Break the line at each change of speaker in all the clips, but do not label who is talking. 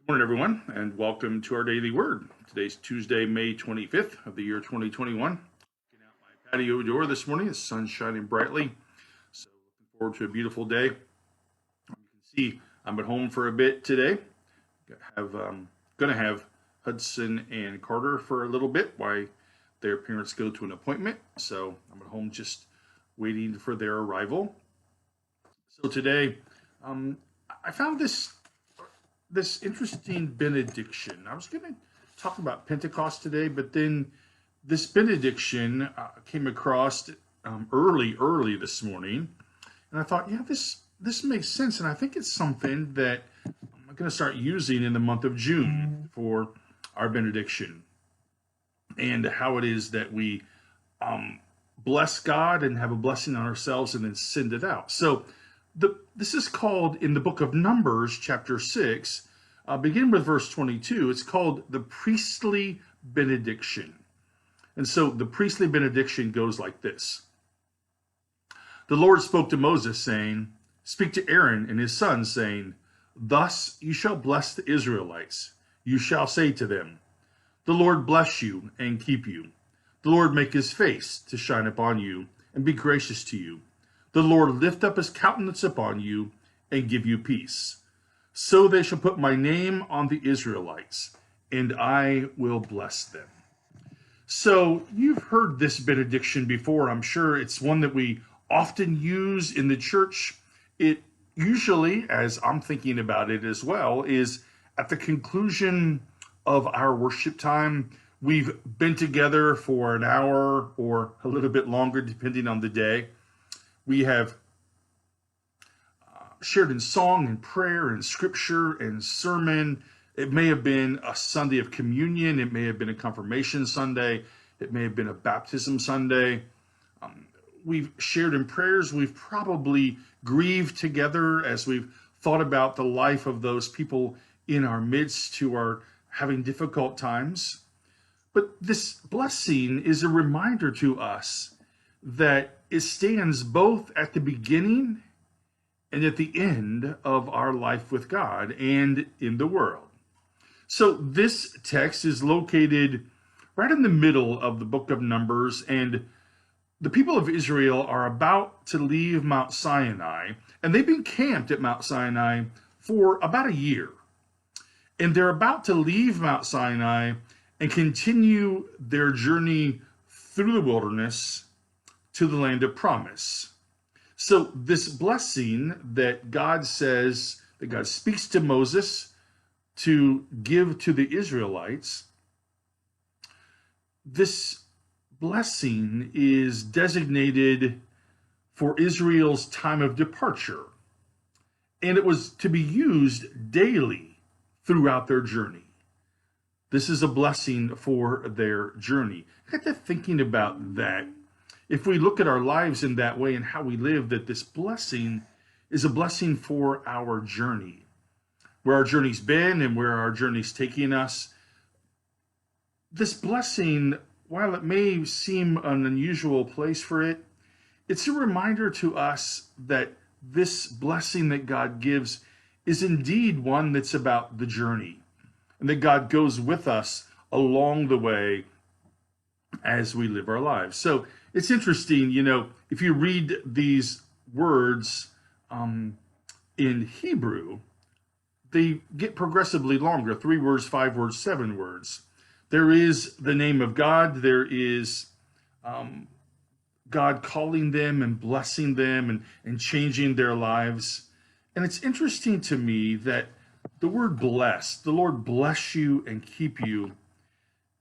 Good morning, everyone, and welcome to our daily word. Today's Tuesday, May 25th of the year 2021. Looking out my patio door this morning, the sun's shining brightly, so looking forward to a beautiful day. You can see I'm at home for a bit today. Gonna have Hudson and Carter for a little bit while their parents go to an appointment. So I'm at home just waiting for their arrival. So today, I found this interesting benediction. I was going to talk about Pentecost today, but then this benediction came across early this morning, and I thought, yeah, this makes sense, and I think it's something that I'm going to start using in the month of June for our benediction, and how it is that we bless God and have a blessing on ourselves and then send it out. So this is called, in the book of Numbers, chapter 6, begin with verse 22. It's called the priestly benediction. And so the priestly benediction goes like this. The Lord spoke to Moses, saying, "Speak to Aaron and his sons, saying, Thus you shall bless the Israelites. You shall say to them, The Lord bless you and keep you. The Lord make his face to shine upon you and be gracious to you. The Lord lift up his countenance upon you and give you peace. So they shall put my name on the Israelites, and I will bless them." So you've heard this benediction before. I'm sure it's one that we often use in the church. It usually, as I'm thinking about it as well, is at the conclusion of our worship time. We've been together for an hour or a little bit longer, depending on the day. We have shared in song and prayer and scripture and sermon. It may have been a Sunday of communion. It may have been a confirmation Sunday. It may have been a baptism Sunday. We've shared in prayers. We've probably grieved together as we've thought about the life of those people in our midst who are having difficult times. But this blessing is a reminder to us that it stands both at the beginning and at the end of our life with God and in the world. So this text is located right in the middle of the book of Numbers, and the people of Israel are about to leave Mount Sinai, and they've been camped at Mount Sinai for about a year. And they're about to leave Mount Sinai and continue their journey through the wilderness to the land of promise. So this blessing that God speaks to Moses to give to the Israelites, this blessing is designated for Israel's time of departure. And it was to be used daily throughout their journey. This is a blessing for their journey. I got to thinking about that. If we look at our lives in that way and how we live, that this blessing is a blessing for our journey, where our journey's been and where our journey's taking us. This blessing, while it may seem an unusual place for it, it's a reminder to us that this blessing that God gives is indeed one that's about the journey, and that God goes with us along the way as we live our lives. So it's interesting, if you read these words in Hebrew, they get progressively longer, 3 words, 5 words, 7 words. There is the name of God. There is God calling them and blessing them and changing their lives. And it's interesting to me that the word bless, the Lord bless you and keep you,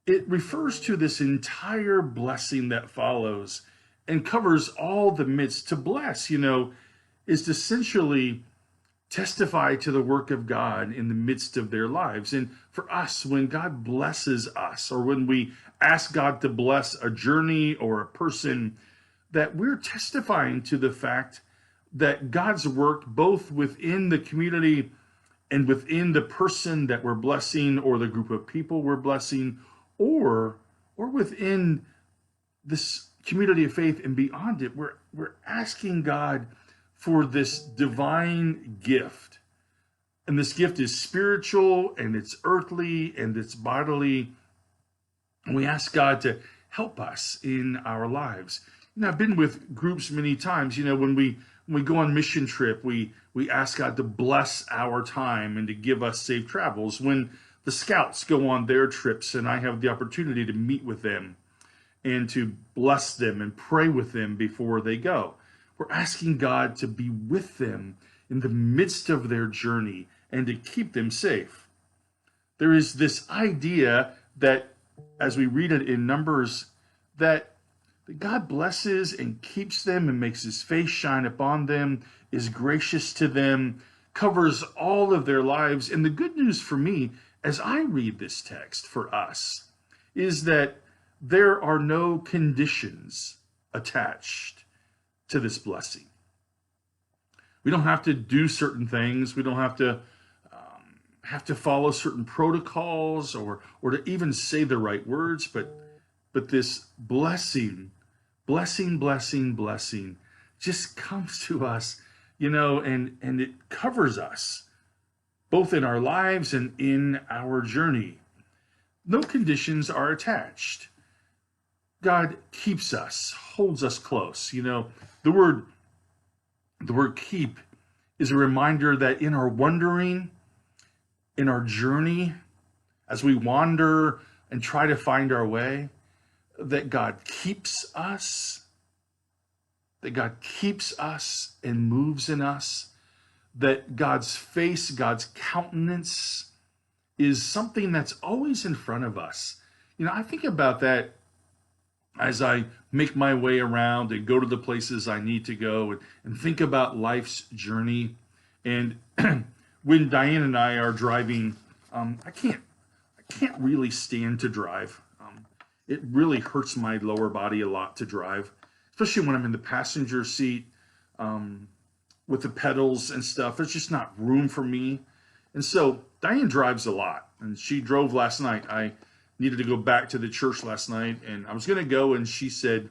it refers to this entire blessing that follows and covers all the midst. To bless, is to essentially testify to the work of God in the midst of their lives. And for us, when God blesses us, or when we ask God to bless a journey or a person, that we're testifying to the fact that God's work, both within the community and within the person that we're blessing, or the group of people we're blessing, or within this community of faith and beyond it, we're asking God for this divine gift And this gift is spiritual and it's earthly and it's bodily. And we ask God to help us in our lives. I've been with groups many times. When we go on mission trip, we ask God to bless our time and to give us safe travels. When the scouts go on their trips and I have the opportunity to meet with them and to bless them and pray with them before they go, we're asking God to be with them in the midst of their journey and to keep them safe. There is this idea that, as we read it in Numbers, that God blesses and keeps them and makes his face shine upon them, is gracious to them, covers all of their lives. And the good news for me, as I read this text for us, is that there are no conditions attached to this blessing. We don't have to do certain things. We don't have to follow certain protocols or to even say the right words, but this blessing just comes to us, and it covers us both in our lives and in our journey. No conditions are attached. God keeps us, holds us close. The word keep is a reminder that in our wandering, in our journey, as we wander and try to find our way, that God keeps us, and moves in us, that God's face, God's countenance is something that's always in front of us. I think about that as I make my way around and go to the places I need to go and think about life's journey. And when Diane and I are driving, I can't really stand to drive. It really hurts my lower body a lot to drive, especially when I'm in the passenger seat with the pedals and stuff. There's just not room for me. And so Diane drives a lot, and she drove last night. I needed to go back to the church last night, and I was going to go, and she said,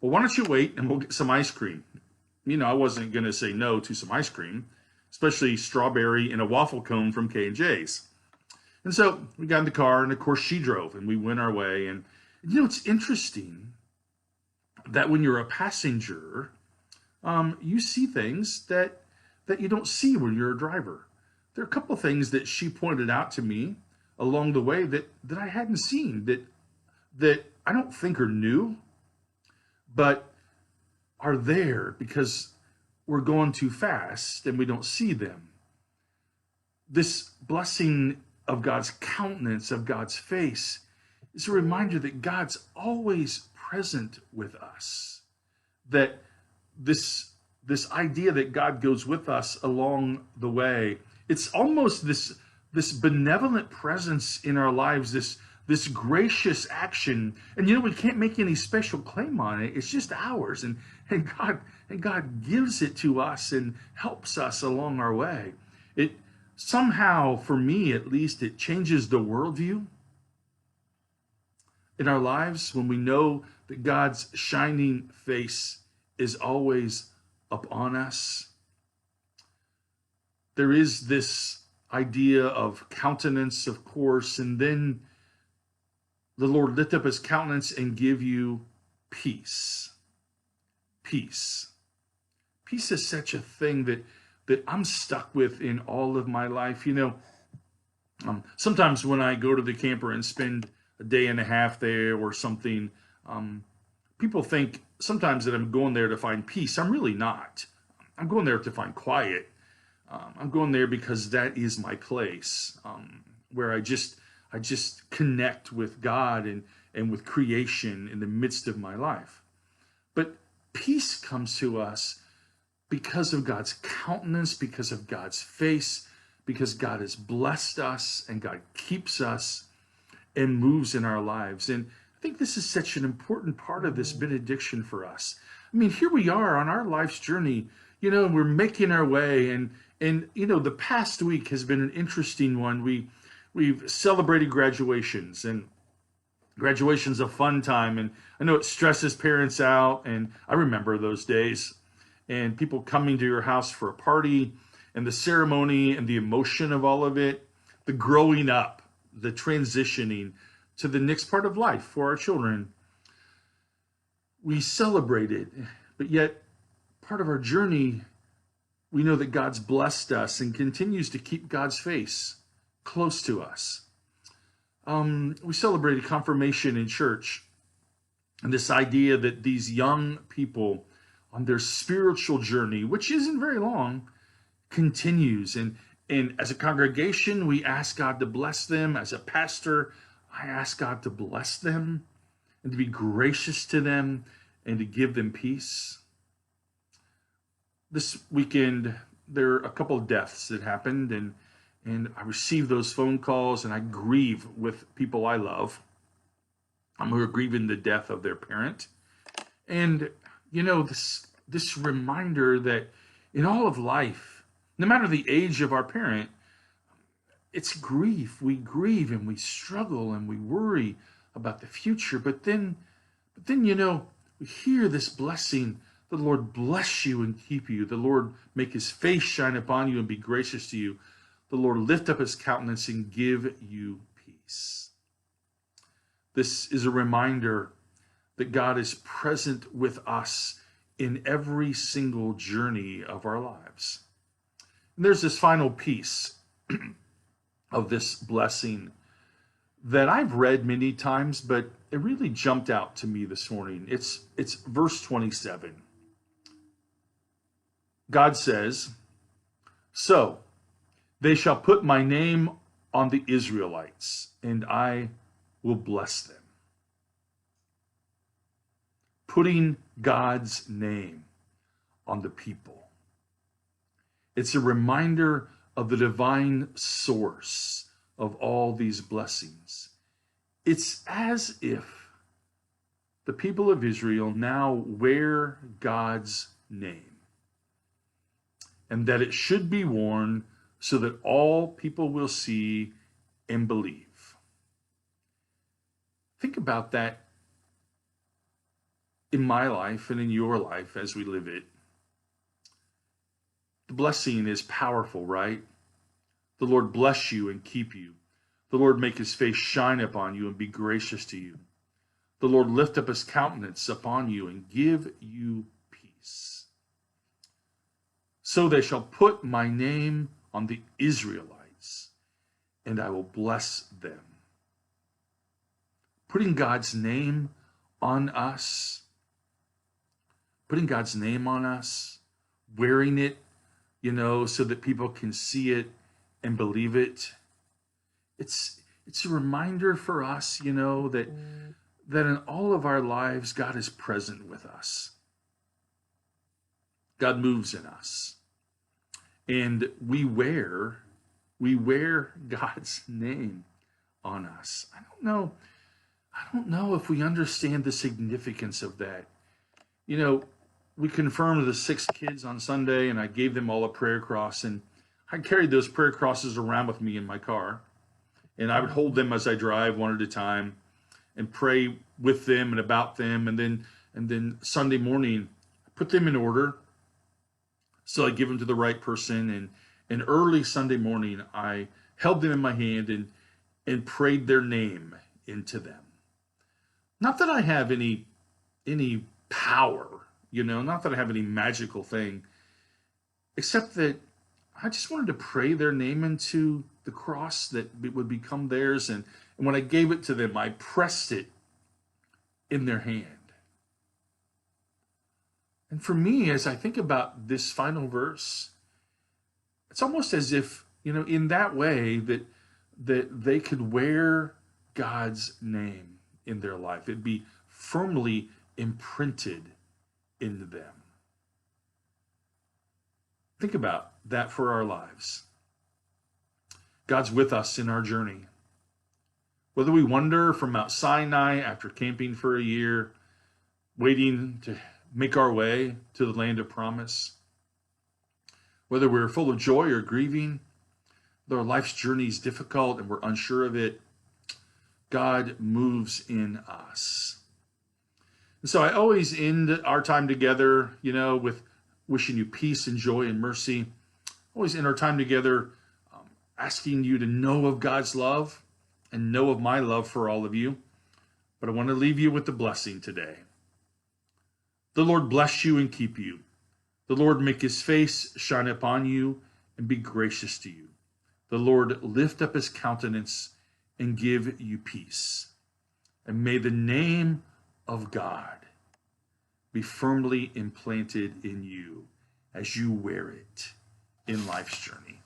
well, why don't you wait and we'll get some ice cream? I wasn't going to say no to some ice cream, especially strawberry and a waffle cone from K&J's. And so we got in the car, and of course she drove, and we went our way. And it's interesting that when you're a passenger, you see things that you don't see when you're a driver. There are a couple of things that she pointed out to me along the way that I hadn't seen, that I don't think are new, but are there because we're going too fast and we don't see them. This blessing of God's countenance, of God's face, is a reminder that God's always present with us. That this idea that God goes with us along the way, it's almost this benevolent presence in our lives, this gracious action. And we can't make any special claim on it. It's just ours. And God gives it to us and helps us along our way. It somehow, for me at least, it changes the worldview in our lives when we know that God's shining face is always upon us. There is this idea of countenance, of course, and then the Lord lift up his countenance and give you peace. Peace. Peace is such a thing that I'm stuck with in all of my life. Sometimes when I go to the camper and spend a day and a half there or something, people think sometimes that I'm going there to find peace. I'm really not. I'm going there to find quiet. I'm going there because that is my place, where I just connect with God and with creation in the midst of my life. But peace comes to us because of God's countenance, because of God's face, because God has blessed us and God keeps us and moves in our lives. And I think this is such an important part of this benediction for us. Here we are on our life's journey, we're making our way, and the past week has been an interesting one. We've celebrated graduations, and graduation's a fun time, and I know it stresses parents out, and I remember those days, and people coming to your house for a party, and the ceremony and the emotion of all of it, the growing up, the transitioning to the next part of life for our children. We celebrate it, but yet part of our journey, we know that God's blessed us and continues to keep God's face close to us. We celebrated confirmation in church, and this idea that these young people on their spiritual journey, which isn't very long, continues. And as a congregation, we ask God to bless them. As a pastor, I ask God to bless them and to be gracious to them and to give them peace. This weekend, there are a couple of deaths that happened, and I receive those phone calls, and I grieve with people I love who are grieving the death of their parent. And, this reminder that in all of life, no matter the age of our parent, it's grief. We grieve and we struggle and we worry about the future. But then, we hear this blessing. The Lord bless you and keep you. The Lord make his face shine upon you and be gracious to you. The Lord lift up his countenance and give you peace. This is a reminder that God is present with us in every single journey of our lives. And there's this final piece of this blessing that I've read many times, but it really jumped out to me this morning. It's verse 27. God says, "So they shall put my name on the Israelites, and I will bless them." Putting God's name on the people. It's a reminder of the divine source of all these blessings. It's as if the people of Israel now wear God's name, and that it should be worn so that all people will see and believe. Think about that in my life and in your life as we live it. The blessing is powerful, right? The Lord bless you and keep you. The Lord make his face shine upon you and be gracious to you. The Lord lift up his countenance upon you and give you peace. So they shall put my name on the Israelites, and I will bless them. Putting God's name on us, wearing it, so that people can see it and believe it. It's a reminder for us, that in all of our lives, God is present with us. God moves in us. And we wear God's name on us. I don't know if we understand the significance of that. We confirmed the 6 kids on Sunday, and I gave them all a prayer cross, and I carried those prayer crosses around with me in my car, and I would hold them as I drive one at a time and pray with them and about them, and then Sunday morning, I put them in order. So I give them to the right person, and early Sunday morning, I held them in my hand and prayed their name into them. Not that I have any power, not that I have any magical thing, except that I just wanted to pray their name into the cross that it would become theirs. And when I gave it to them, I pressed it in their hand. And for me, as I think about this final verse, it's almost as if, in that way that they could wear God's name in their life. It'd be firmly imprinted into them. Think about that for our lives. God's with us in our journey. Whether we wander from Mount Sinai after camping for a year, waiting to make our way to the land of promise, whether we're full of joy or grieving, though our life's journey is difficult and we're unsure of it, God moves in us. And so I always end our time together, with wishing you peace and joy and mercy always in our time together, asking you to know of God's love and know of my love for all of you. But I want to leave you with the blessing today. The Lord bless you and keep you. The Lord make his face shine upon you and be gracious to you. The Lord lift up his countenance and give you peace. And may the name of God be firmly implanted in you as you wear it in life's journey.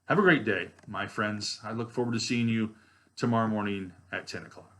Have a great day, my friends. I look forward to seeing you tomorrow morning at 10 o'clock.